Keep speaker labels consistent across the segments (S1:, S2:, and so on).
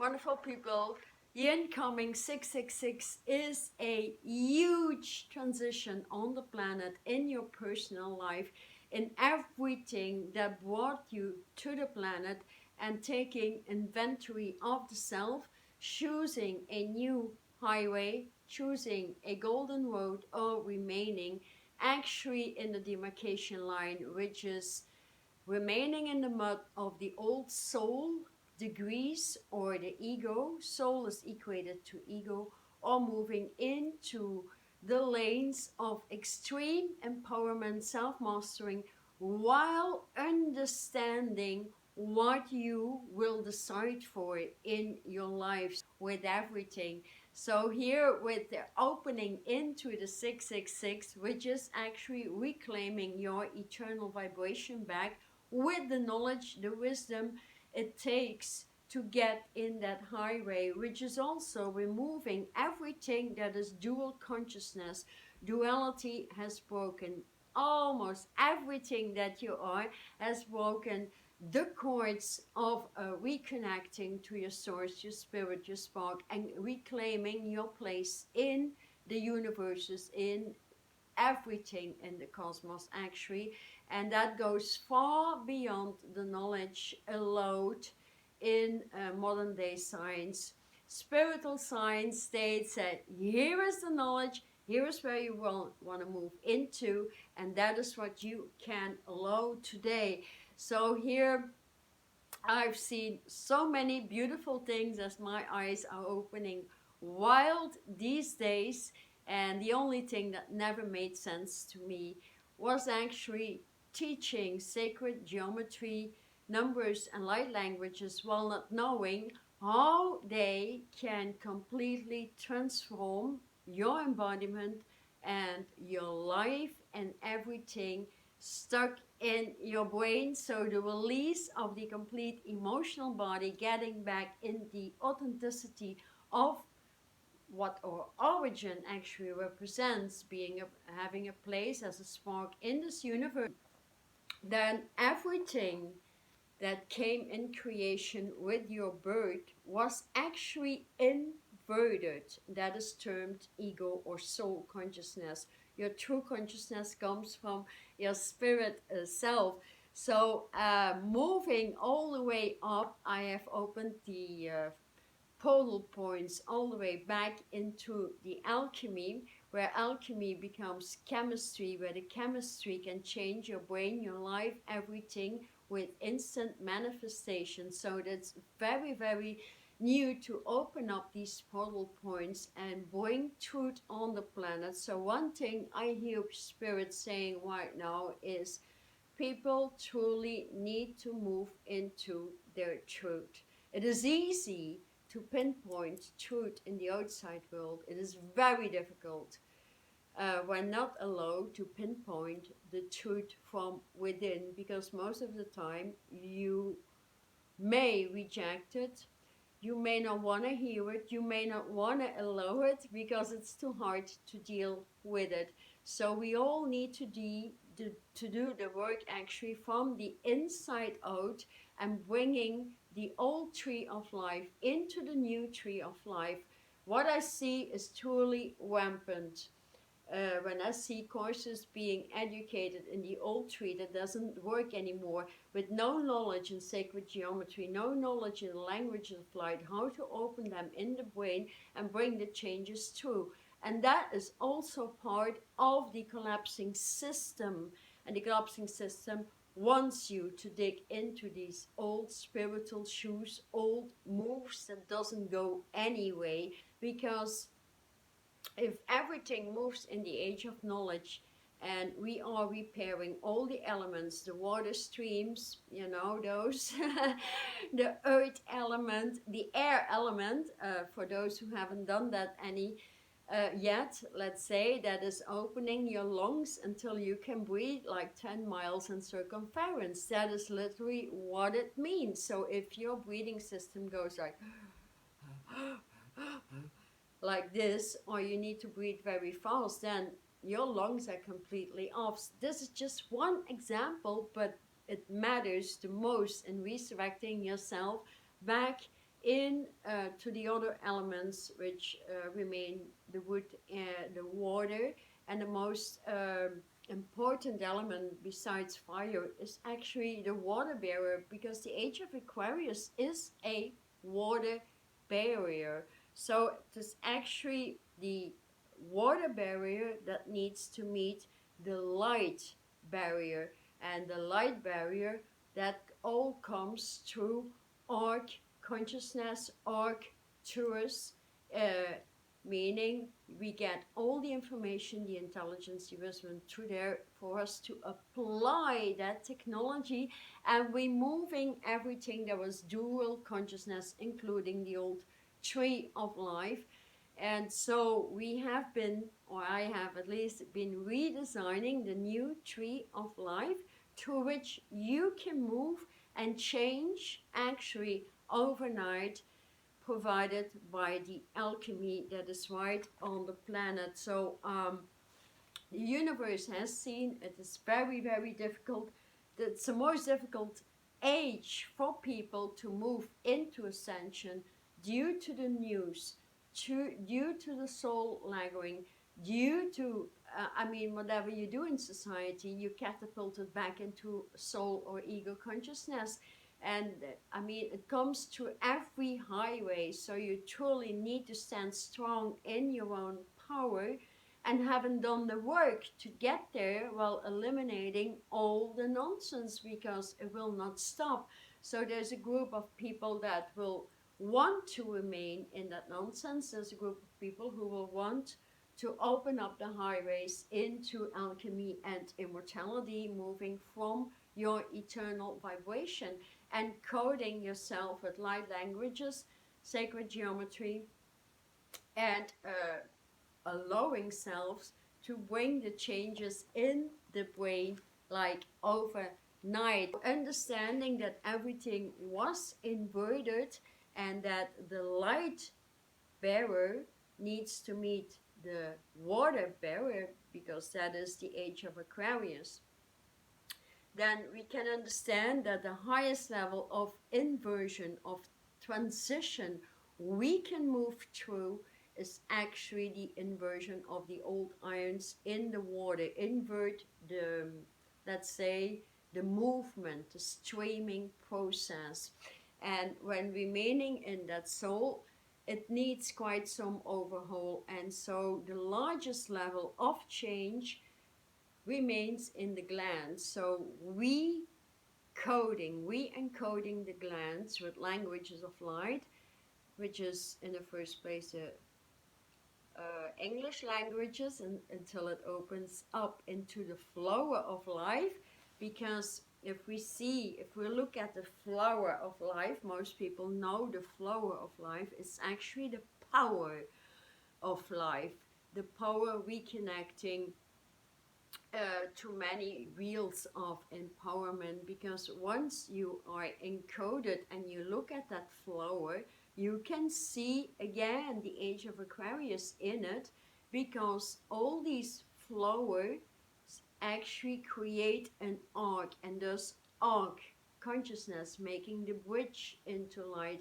S1: Wonderful people. The incoming 666 is a huge transition on the planet, in your personal life, in everything that brought you to the planet, and taking inventory of the self, choosing a new highway, choosing a golden road, or remaining actually in the demarcation line, which is remaining in the mud of the old soul degrees or the ego. Soul is equated to ego, or moving into the lanes of extreme empowerment, self-mastering, while understanding what you will decide for in your lives with everything. So here with the opening into the 666, which is actually reclaiming your eternal vibration back with the knowledge, the wisdom it takes to get in that highway, which is also removing everything that is dual consciousness. Duality has broken. Almost everything that you are has broken the cords of reconnecting to your source, your spirit, your spark, and reclaiming your place in the universes, in everything in the cosmos actually. And that goes far beyond the knowledge allowed in modern day science. Spiritual science states that here is the knowledge, here is where you want to move into, and that is what you can allow today. So here I've seen so many beautiful things as my eyes are opening wild these days, and the only thing that never made sense to me was actually teaching sacred geometry, numbers and light languages while not knowing how they can completely transform your embodiment and your life and everything stuck in your brain. So the release of the complete emotional body, getting back in the authenticity of what our origin actually represents, being having a place as a spark in this universe. Then everything that came in creation with your birth was actually inverted. That is termed ego or soul consciousness. Your true consciousness comes from your spirit self. So moving all the way up, I have opened the portal points all the way back into the alchemy, where alchemy becomes chemistry, where the chemistry can change your brain, your life, everything with instant manifestation. So that's very, very new to open up these portal points and bring truth on the planet. So one thing I hear Spirit saying right now is people truly need to move into their truth. It is easy to pinpoint truth in the outside world. It is very difficult when not allowed to pinpoint the truth from within, because most of the time you may reject it, you may not want to hear it, you may not want to allow it because it's too hard to deal with it. So we all need to do the work actually from the inside out, and bringing the old tree of life into the new tree of life. What I see is truly rampant. When I see courses being educated in the old tree that doesn't work anymore, with no knowledge in sacred geometry, no knowledge in the language of light, how to open them in the brain and bring the changes through. And that is also part of the collapsing system. And the collapsing system wants you to dig into these old spiritual shoes, old moves that doesn't go anyway, because if everything moves in the age of knowledge, and we are repairing all the elements, the water streams, you know, those, the earth element, the air element, for those who haven't done that any yet, let's say, that is opening your lungs until you can breathe like 10 miles in circumference. That is literally what it means. So if your breathing system goes like this, or you need to breathe very fast, then your lungs are completely off. This is just one example, but it matters the most in resurrecting yourself back in to the other elements which remain the wood, the water, and the most important element besides fire is actually the water barrier, because the age of Aquarius is a water barrier. So it is actually the water barrier that needs to meet the light barrier, and the light barrier that all comes through arc consciousness, arc truth, meaning we get all the information, the intelligence, the wisdom through there for us to apply that technology, and removing everything that was dual consciousness, including the old tree of life. And so we have been, or I have at least been, redesigning the new tree of life through which you can move and change actually overnight, provided by the alchemy that is right on the planet. So the universe has seen it is very, very difficult. It's the most difficult age for people to move into ascension due to the news, due to the soul lagging, due to, whatever you do in society, you catapulted back into soul or ego consciousness. And it comes to every highway. So you truly need to stand strong in your own power, and haven't done the work to get there, while eliminating all the nonsense, because it will not stop. So there's a group of people that will want to remain in that nonsense. There's a group of people who will want to open up the highways into alchemy and immortality, moving from your eternal vibration and coding yourself with light languages, sacred geometry, and allowing selves to bring the changes in the brain like overnight. Understanding that everything was inverted, and that the light bearer needs to meet the water bearer, because that is the age of Aquarius, then we can understand that the highest level of inversion, of transition we can move through, is actually the inversion of the old ions in the water. Invert the, let's say, the movement, the streaming process. And when remaining in that soul, it needs quite some overhaul. And so the largest level of change remains in the glands. So re-encoding the glands with languages of light, which is in the first place English languages, until it opens up into the flower of life. Because if we look at the flower of life, most people know the flower of life is actually the power of life, the power reconnecting to many wheels of empowerment. Because once you are encoded and you look at that flower, you can see again the age of Aquarius in it, because all these flowers actually create an arc, and thus arc consciousness, making the bridge into light,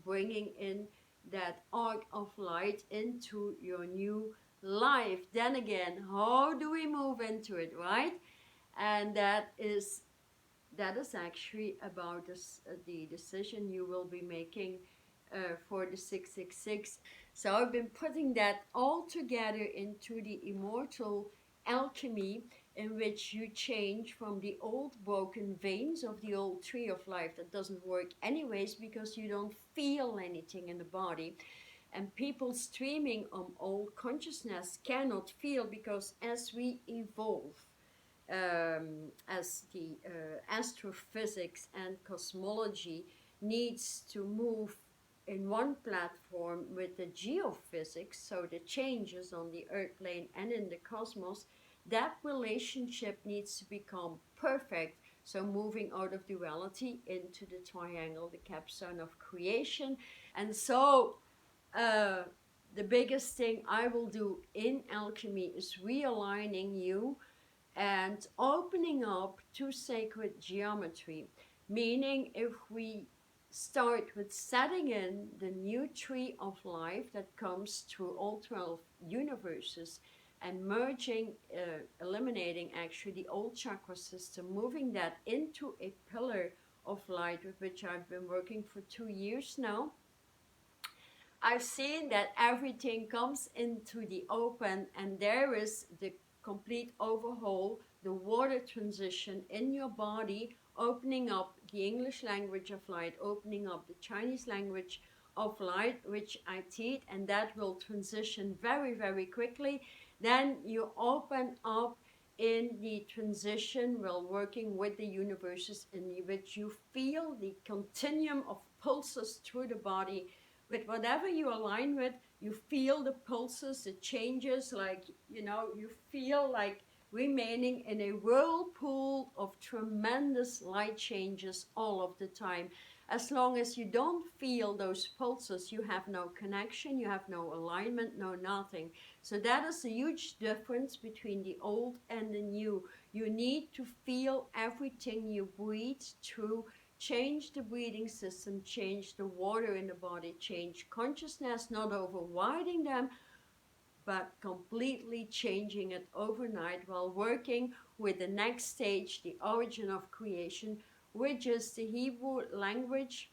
S1: bringing in that arc of light into your new life. Then again, how do we move into it, right? And that is actually about this, the decision you will be making for the 666. So I've been putting that all together into the immortal alchemy, in which you change from the old broken veins of the old tree of life that doesn't work anyways, because you don't feel anything in the body. And people streaming on old consciousness cannot feel, because as we evolve, as the astrophysics and cosmology needs to move in one platform with the geophysics, so the changes on the earth plane and in the cosmos, that relationship needs to become perfect. So moving out of duality into the triangle, the capstone of creation. And so the biggest thing I will do in alchemy is realigning you and opening up to sacred geometry. Meaning, if we start with setting in the new tree of life that comes through all 12 universes and merging, eliminating actually the old chakra system, moving that into a pillar of light with which I've been working for 2 years now. I've seen that everything comes into the open, and there is the complete overhaul, the water transition in your body, opening up the English language of light, opening up the Chinese language of light, which I teach, and that will transition very, very quickly. Then you open up in the transition while working with the universes, in which you feel the continuum of pulses through the body with whatever you align with. You feel the pulses, the changes, like, you feel like remaining in a whirlpool of tremendous light changes all of the time. As long as you don't feel those pulses, you have no connection, you have no alignment, no nothing. So that is a huge difference between the old and the new. You need to feel everything you breathe through. Change the breathing system, change the water in the body, change consciousness, not overriding them, but completely changing it overnight while working with the next stage, the origin of creation, which is the Hebrew language.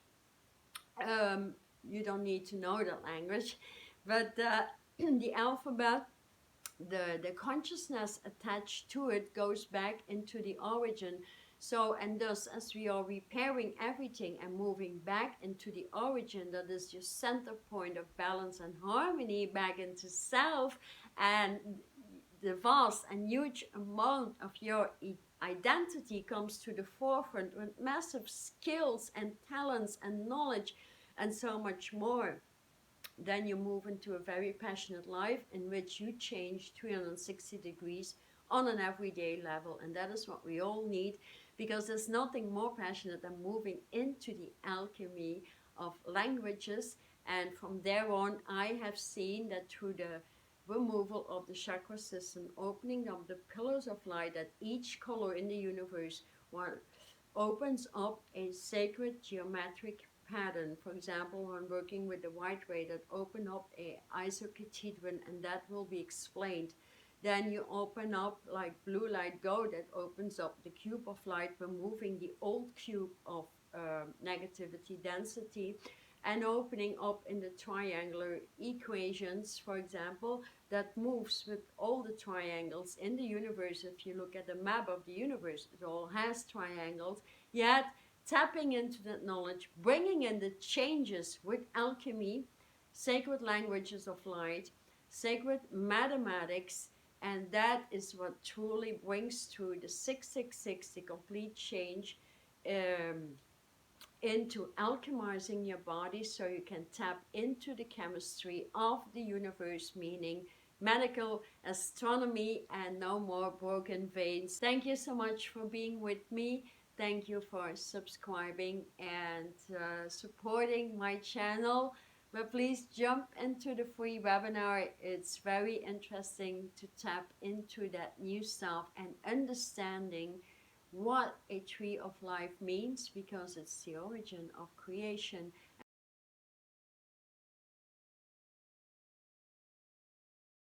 S1: You don't need to know the language, but the alphabet, the consciousness attached to it goes back into the origin. So, and thus, as we are repairing everything and moving back into the origin, that is your center point of balance and harmony, back into self, and the vast and huge amount of your identity comes to the forefront with massive skills and talents and knowledge and so much more. Then you move into a very passionate life in which you change 360 degrees on an everyday level. And that is what we all need, because there's nothing more passionate than moving into the alchemy of languages. And from there on, I have seen that through the removal of the chakra system, opening up the pillars of light, that each color in the universe opens up a sacred geometric pattern. For example, when working with the white ray, that open up a isocatedron, and that will be explained. Then you open up like blue light go, that opens up the cube of light, removing the old cube of negativity density, and opening up in the triangular equations, for example, that moves with all the triangles in the universe. If you look at the map of the universe, it all has triangles, yet tapping into that knowledge, bringing in the changes with alchemy, sacred languages of light, sacred mathematics, and that is what truly brings through the 666, the complete change, into alchemizing your body, so you can tap into the chemistry of the universe, meaning medical astronomy, and no more broken veins. Thank you so much for being with me. Thank you for subscribing and supporting my channel. But please jump into the free webinar. It's very interesting to tap into that new self and understanding what a tree of life means, because it's the origin of creation.